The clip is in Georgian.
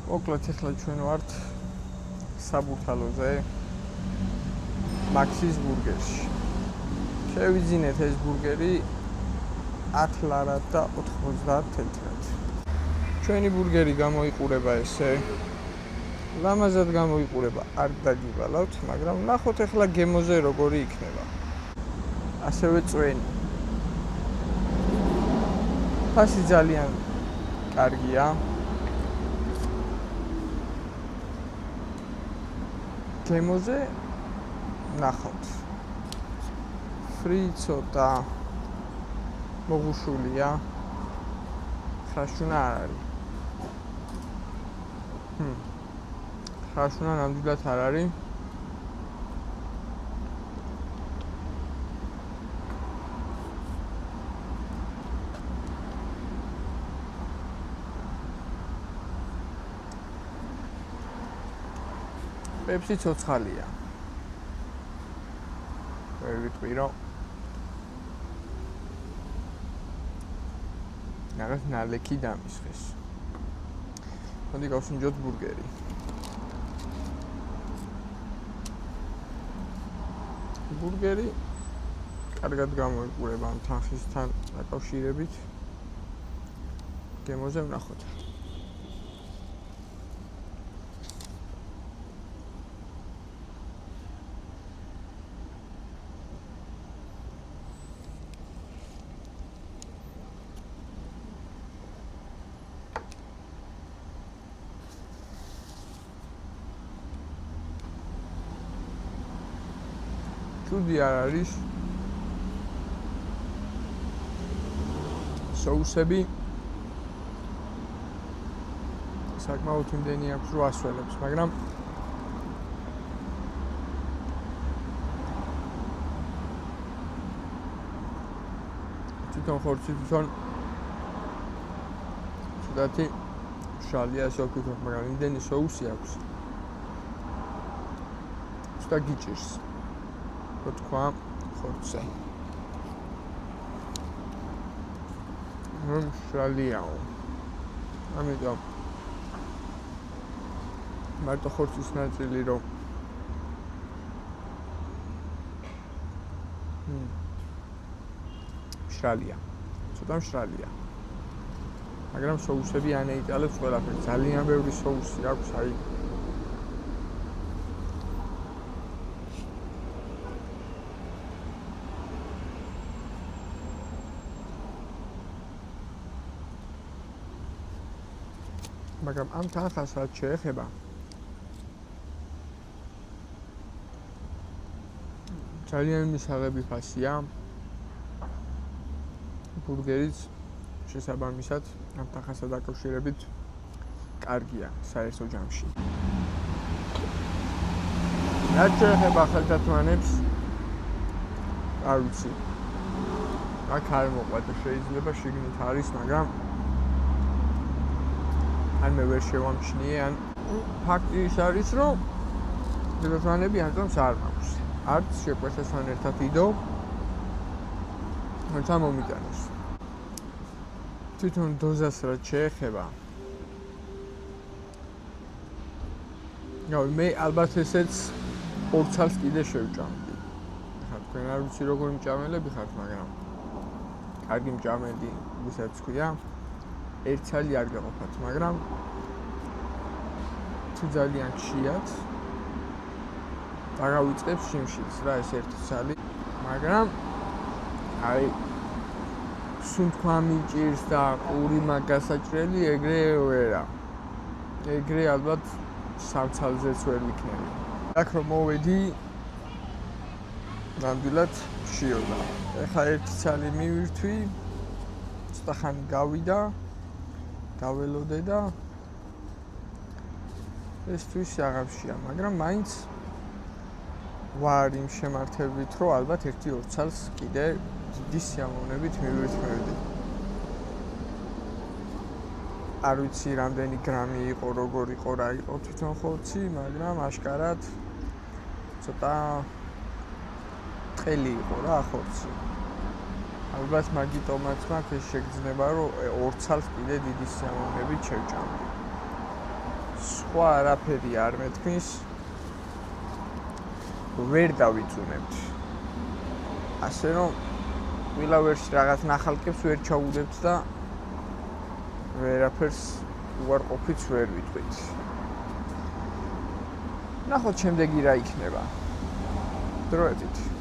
მოკლედ ახლა ჩვენ ვართ საბურთალოზე მაქსის ბურგერში. შევიძინეთ ეს ბურგერი 10 ლარად და 90 თეთრად. ჩვენი ბურგერი გამოიყურება ესე. ლამაზად გამოიყურება, არ დაგივალავთ, მაგრამ ნახოთ ახლა გემოზე როგორი იქნება. ასევე წვენი. ფასი ძალიან კარგია. გემოზე ნახოთ. ცოტა მოგუშულია. ხრაშუნა არ არის. ხრაშუნა ნამდვილად არ არის. პეპსი ცოცხალია. ვერ ვიტყვი რომ რაღაც ნალექი დამისხეს. მოდი გავსინჯოთ ბურგერი. ბურგერი კარგად გამოიყურება ამ თანხისთან დაკავშირებით. გემოზე ვნახოთ. Čudi არ არის соусები საკმაოდ იმდენი აქვს რომ ასველებს, მაგრამ თვითონ ხორცი თვითონ ცუდათი მშრალია ასე ვთქვათ, მაგრამ იმდენი соуსი აქვს ცუდა გიჭირს. თქვა ხორცზე. მშრალიაო. ამიტომ მარტო ხორცის ნაწილი რომ მშრალია. ცოტა მშრალია. მაგრამ соуსები ანეიტალებს ყველაფერს. ძალიან ბევრი соуსი აქვს, აი მაგრამ ამ თანხას რაც შეეხება ძალიან მისაღები ფასია ბურგერიც შესაბამისად ამ თანხასთან დაკავშირებით კარგია საერთო ჯამში. რაც შეეხება ხელთათმანებს არ ვიცი აქ არ მოყვადა შეიძლება შიგნით არის მაგრამ ან მე ვერ შევამჩნიე, ან ფაქტი ის არის, რომ ხელთათმანები ანტონს არ მაქვს. არც შეკვეთასთან ერთად იდო, თუმცა მომიტანეს. თვითონ დოზას რაც შეეხება. მე ალბათ ესეც ორ ცალს კიდე შევჭამდი. ხა თქვენ არ ვიცი როგორი მჭამელები ხართ, მაგრამ კარგი მჭამელი ვისაც ქვია. ერთ ცალი არ გაყოფათ, მაგრამ თუ ძალიან ხშირად დაგავიწყებს შიმშილს რა ეს ერთი ცალი, მაგრამ აი სუნთქვა მიჭირს და ყური მაგასაჭრელი ეგრე ვერა. ეგრე ალბათ სამცალზეც ვერ ვიქნები. აქ რომ მოვედი ნამდვილად შიოდა. ეხლა ერთი ცალი მივირთვი, ცოტა ხანი გავიდა დაველოდე და ეს თვის აღარშია, მაგრამ მაინც ვარ იმ შემართებით, რომ ალბათ 1-2 ცალს კიდე დიდი სიამოვნებით მივირთმევდი. არ ვიცი რამდენი გრამი იყო, როგორ იყო, რა იყო თვითონ ხორცი, მაგრამ აშკარად ცოტა ტყელი იყო რა ხორცი. ალბათ მაგიტომაც მაქვს ეს შეგრძნება, რომ 2 ცალს კიდე დიდი სიამოვნებით შევჭამდი. სხვა არაფერი არ მეთქმის. ვერ დავიწუნებთ. ასე რომ ყველა ვერსი რაღაც ნახალკებს ვერ ჩაუდებთ და ვერაფერს უარყოფით ვერ ვიტყვით. ნახოთ შემდეგი რა იქნება. დროებით.